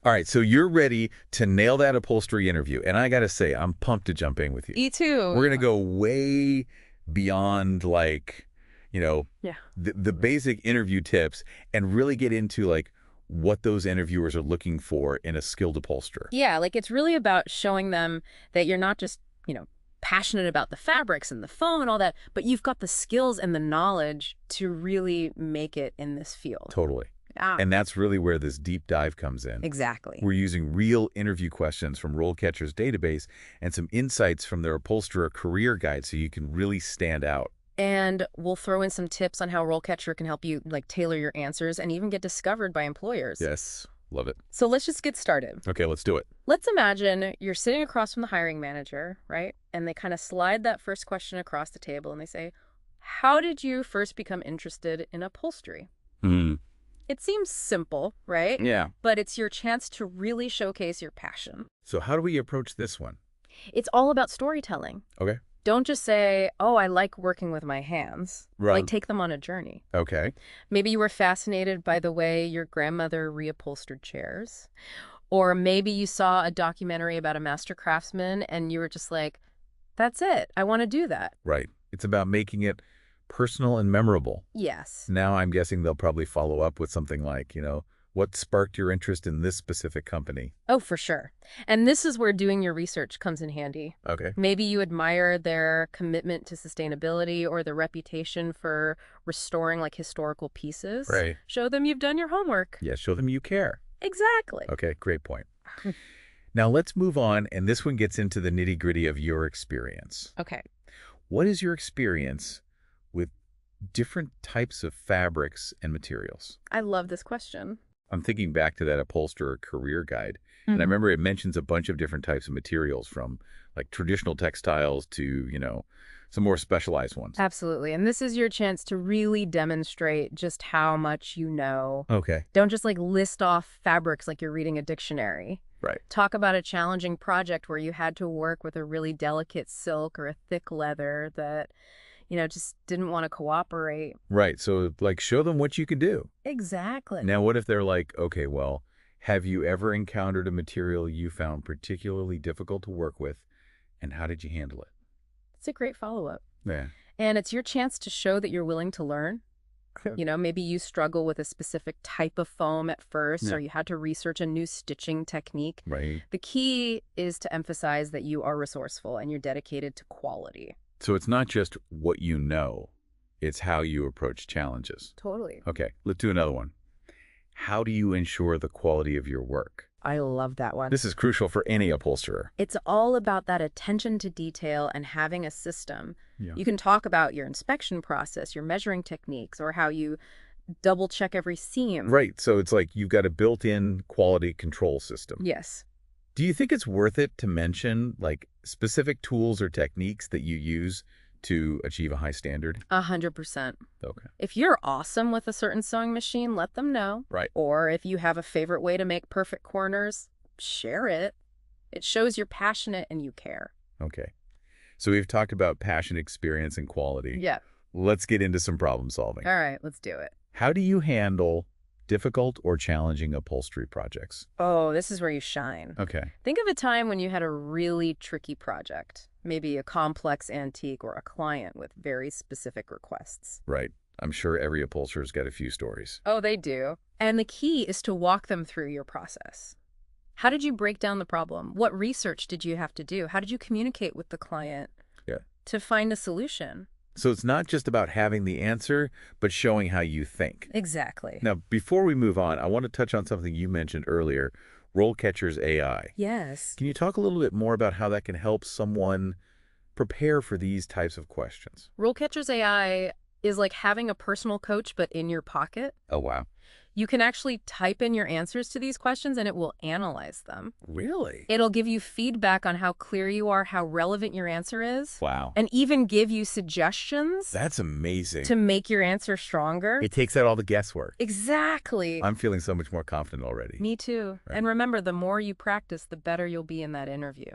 All right, so you're ready to nail that upholstery interview. And I got to say, I'm pumped to jump in with you. E too. We're going to go way beyond like, you know, Yeah. the basic interview tips and really get into like what those interviewers are looking for in a skilled upholsterer. Yeah, like it's really about showing them that you're not just, passionate about the fabrics and the foam and all that, but you've got the skills and the knowledge to really make it in this field. Totally. Ah, And that's really where this deep dive comes in. exactly. We're using real interview questions from RoleCatcher's database and some insights from their Upholsterer Career Guide so you can really stand out. And we'll throw in some tips on how RoleCatcher can help you tailor your answers and even get discovered by employers. Yes, love it. So let's just get started. Okay, let's do it. Let's imagine you're sitting across from the hiring manager, right? And they kind of slide that first question across the table and they say, "How did you first become interested in upholstery?" Hmm. It seems simple, right? Yeah. But it's your chance to really showcase your passion. So how do we approach this one? It's all about storytelling. Okay. Don't just say, "Oh, I like working with my hands." Right. Take them on a journey. Okay. Maybe you were fascinated by the way your grandmother reupholstered chairs. Or maybe you saw a documentary about a master craftsman and you were just like, "That's it. I want to do that." Right. It's about making it personal and memorable. Yes. Now I'm guessing they'll probably follow up with something like, what sparked your interest in this specific company? Oh, for sure. And this is where doing your research comes in handy. Okay. Maybe you admire their commitment to sustainability or their reputation for restoring historical pieces. Right. Show them you've done your homework. Yeah, show them you care. Exactly. Okay, great point. Now let's move on, and this one gets into the nitty-gritty of your experience. Okay. What is your experience with different types of fabrics and materials? I love this question. I'm thinking back to that Upholsterer Career Guide, and I remember it mentions a bunch of different types of materials from like traditional textiles to, some more specialized ones. Absolutely. And this is your chance to really demonstrate just how much you know. Okay. Don't just list off fabrics like you're reading a dictionary. Right. Talk about a challenging project where you had to work with a really delicate silk or a thick leather that, just didn't want to cooperate. Right. So show them what you can do. Exactly. Now, what if they're like, okay, well, have you ever encountered a material you found particularly difficult to work with, and how did you handle it? It's a great follow-up. Yeah. And it's your chance to show that you're willing to learn. Maybe you struggle with a specific type of foam at first, Yeah. or you had to research a new stitching technique. Right. The key is to emphasize that you are resourceful and you're dedicated to quality. So it's not just what you know, it's how you approach challenges. Totally. Okay, let's do another one. How do you ensure the quality of your work? I love that one. This is crucial for any upholsterer. It's all about that attention to detail and having a system. Yeah. You can talk about your inspection process, your measuring techniques, or how you double check every seam. Right, so it's like you've got a built-in quality control system. Yes. Do you think it's worth it to mention specific tools or techniques that you use to achieve a high standard? 100%. Okay. If you're awesome with a certain sewing machine, let them know. Right. Or if you have a favorite way to make perfect corners, share it. It shows you're passionate and you care. Okay. So we've talked about passion, experience, and quality. Yeah. Let's get into some problem solving. All right, let's do it. How do you handle difficult or challenging upholstery projects? Oh, this is where you shine. Okay. Think of a time when you had a really tricky project, maybe a complex antique or a client with very specific requests. Right. I'm sure every upholsterer's got a few stories. Oh, they do. And the key is to walk them through your process. How did you break down the problem? What research did you have to do? How did you communicate with the client to find a solution? So it's not just about having the answer, but showing how you think. Exactly. Now, before we move on, I want to touch on something you mentioned earlier, RoleCatcher's AI. Yes. Can you talk a little bit more about how that can help someone prepare for these types of questions? RoleCatcher's AI is like having a personal coach, but in your pocket. Oh, wow. You can actually type in your answers to these questions and it will analyze them. Really? It'll give you feedback on how clear you are, how relevant your answer is, Wow. and even give you suggestions That's amazing. to make your answer stronger. It takes out all the guesswork. Exactly. I'm feeling so much more confident already. Me too. Right. And remember, the more you practice, the better you'll be in that interview.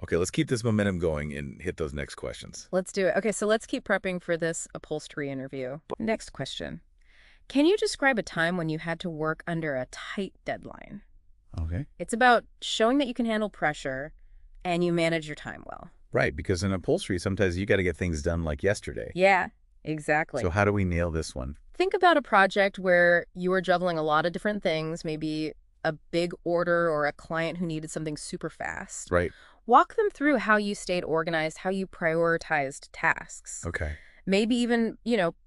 Okay, let's keep this momentum going and hit those next questions. Let's do it. Okay, so let's keep prepping for this upholstery interview. Next question. Can you describe a time when you had to work under a tight deadline? Okay. It's about showing that you can handle pressure and you manage your time well. Right, because in upholstery, sometimes you got to get things done like yesterday. Yeah, So exactly. how do we nail this one? Think about a project where you were juggling a lot of different things, maybe a big order or a client who needed something super fast. Right. Walk them through how you stayed organized, how you prioritized tasks. Okay. Maybe even,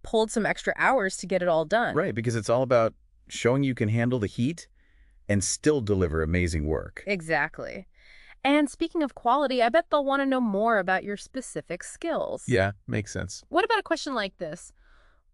pulled some extra hours to get it all done. Right, because it's all about showing you can handle the heat and still deliver amazing work. Exactly. And speaking of quality, I bet they'll want to know more about your specific skills. Yeah, makes sense. What about a question like this?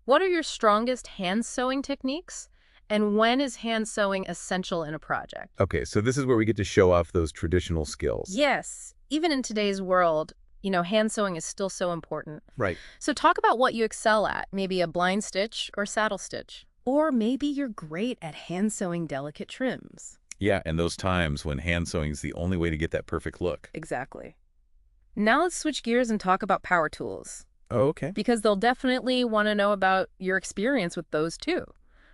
What are your strongest hand sewing techniques? And when is hand sewing essential in a project? Okay, so this is where we get to show off those traditional skills. Yes, even in today's world, hand sewing is still so important. Right. So talk about what you excel at, maybe a blind stitch or saddle stitch. Or maybe you're great at hand sewing delicate trims. Yeah, and those times when hand sewing is the only way to get that perfect look. Exactly. Now let's switch gears and talk about power tools, Oh, okay. because they'll definitely want to know about your experience with those too.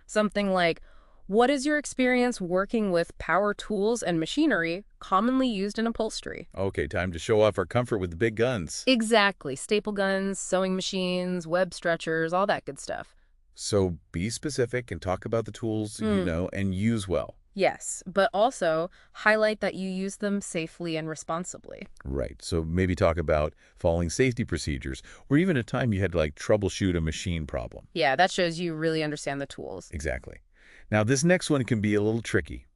Something like, what is your experience working with power tools and machinery commonly used in upholstery? Okay, time to show off our comfort with the big guns. Exactly. Staple guns, sewing machines, web stretchers, all that good stuff. So be specific and talk about the tools you know and use well. Yes, but also highlight that you use them safely and responsibly. Right. So maybe talk about following safety procedures, or even a time you had to troubleshoot a machine problem. Yeah, that shows you really understand the tools. Exactly. Now, this next one can be a little tricky.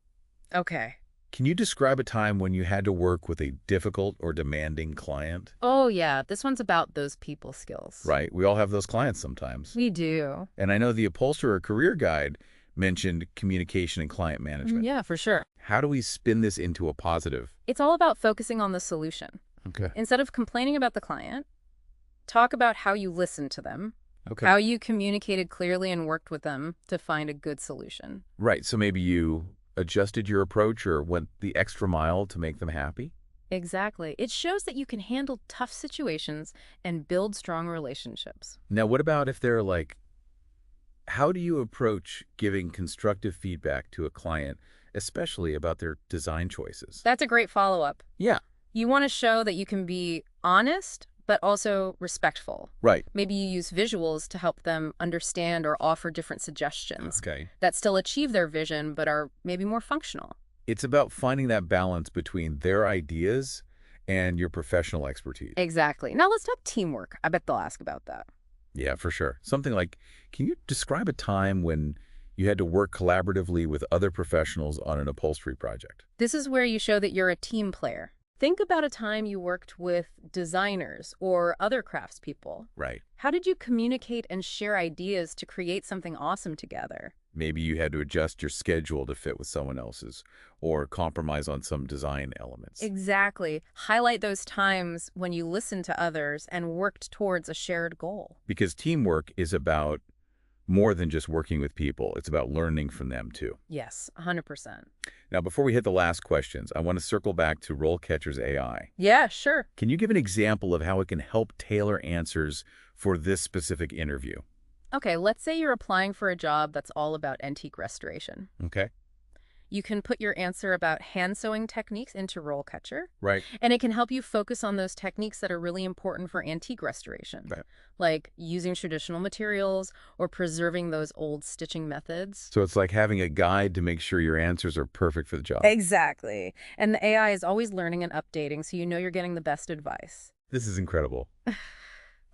Okay. Can you describe a time when you had to work with a difficult or demanding client? Oh, yeah, this one's about those people skills. Right. We all have those clients sometimes. We do. And I know the Upholsterer Career Guide mentioned communication and client management. Yeah, for sure. How do we spin this into a positive? It's all about focusing on the solution. Okay. Instead of complaining about the client, talk about how you listened to them, Okay. how you communicated clearly and worked with them to find a good solution. Right. So maybe you adjusted your approach or went the extra mile to make them happy? Exactly. It shows that you can handle tough situations and build strong relationships. Now, what about if they're how do you approach giving constructive feedback to a client, especially about their design choices? That's a great follow-up. Yeah. You want to show that you can be honest, but also respectful. Right. Maybe you use visuals to help them understand or offer different suggestions Okay. that still achieve their vision, but are maybe more functional. It's about finding that balance between their ideas and your professional expertise. Exactly. Now let's talk teamwork. I bet they'll ask about that. Yeah, for sure. Something like, can you describe a time when you had to work collaboratively with other professionals on an upholstery project? This is where you show that you're a team player. Think about a time you worked with designers or other craftspeople. Right. How did you communicate and share ideas to create something awesome together? Maybe you had to adjust your schedule to fit with someone else's or compromise on some design elements. Exactly. Highlight those times when you listened to others and worked towards a shared goal. Because teamwork is about more than just working with people. It's about learning from them, too. Yes, 100%. Now, before we hit the last questions, I want to circle back to RoleCatcher's AI. Yeah, sure. Can you give an example of how it can help tailor answers for this specific interview? Okay, let's say you're applying for a job that's all about antique restoration. Okay. You can put your answer about hand sewing techniques into RoleCatcher, Right. and it can help you focus on those techniques that are really important for antique restoration, Right. like using traditional materials or preserving those old stitching methods. So it's like having a guide to make sure your answers are perfect for the job. Exactly. And the AI is always learning and updating, so you know you're getting the best advice. This is incredible.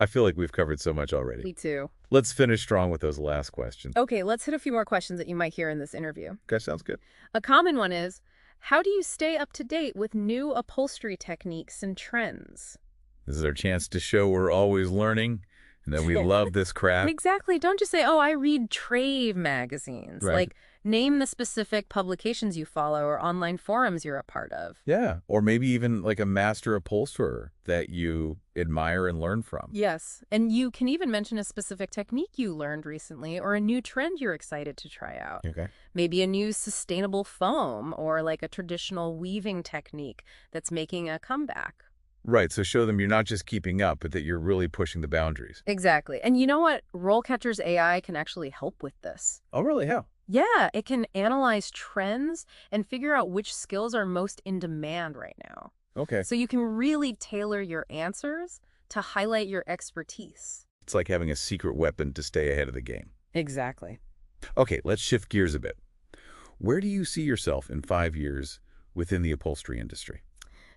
I feel like we've covered so much already. Me too. Let's finish strong with those last questions. Okay, let's hit a few more questions that you might hear in this interview. Okay, sounds good. A common one is, how do you stay up to date with new upholstery techniques and trends? This is our chance to show we're always learning and that we love this craft. Exactly. Don't just say, oh, I read Trave magazines. Right. Like, name the specific publications you follow or online forums you're a part of. Yeah, or maybe even like a master upholsterer that you admire and learn from. Yes, and you can even mention a specific technique you learned recently or a new trend you're excited to try out. Okay. Maybe a new sustainable foam or like a traditional weaving technique that's making a comeback. Right, so show them you're not just keeping up, but that you're really pushing the boundaries. Exactly. And you know what? RoleCatcher's AI can actually help with this. Oh, really? How? Yeah, it can analyze trends and figure out which skills are most in demand right now. Okay. So you can really tailor your answers to highlight your expertise. It's like having a secret weapon to stay ahead of the game. Exactly. Okay, let's shift gears a bit. Where do you see yourself in 5 years within the upholstery industry?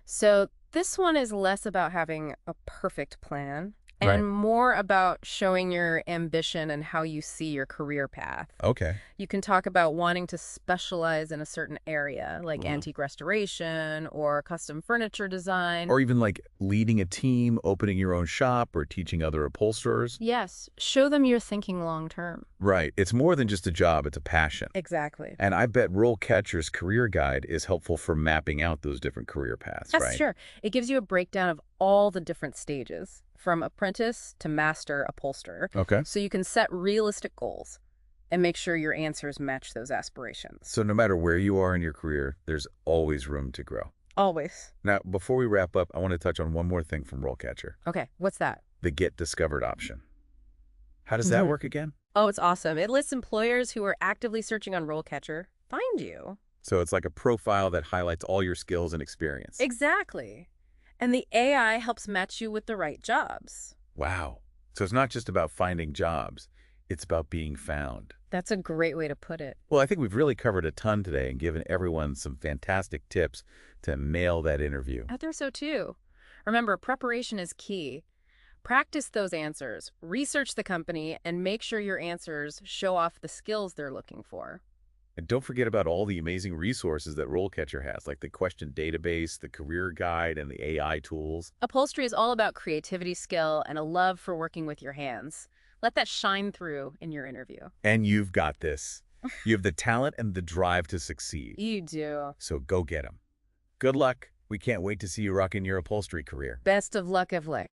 So this one is less about having a perfect plan Right. and more about showing your ambition and how you see your career path. Okay. You can talk about wanting to specialize in a certain area, like antique restoration or custom furniture design. Or even like leading a team, opening your own shop, or teaching other upholsterers. Yes, show them you're thinking long term. Right. It's more than just a job, it's a passion. Exactly. And I bet RoleCatcher's career guide is helpful for mapping out those different career paths, Yes, right? sure. It gives you a breakdown of all the different stages, from apprentice to master upholsterer, Okay. so you can set realistic goals and make sure your answers match those aspirations. So no matter where you are in your career, there's always room to grow. Always. Now, before we wrap up, I want to touch on one more thing from RoleCatcher, Okay, what's that? the Get Discovered option. How does that work again? Oh, it's awesome. It lets employers who are actively searching on RoleCatcher find you. So it's like a profile that highlights all your skills and experience. Exactly. And the AI helps match you with the right jobs. Wow. So it's not just about finding jobs, it's about being found. That's a great way to put it. Well, I think we've really covered a ton today and given everyone some fantastic tips to nail that interview. I think so too. Remember, preparation is key. Practice those answers, research the company, and make sure your answers show off the skills they're looking for. And don't forget about all the amazing resources that RoleCatcher has, like the question database, the career guide, and the AI tools. Upholstery is all about creativity, skill, and a love for working with your hands. Let that shine through in your interview. And you've got this. You have the talent and the drive to succeed. You do. So go get them. Good luck. We can't wait to see you rock in your upholstery career. Best of luck, Evlick.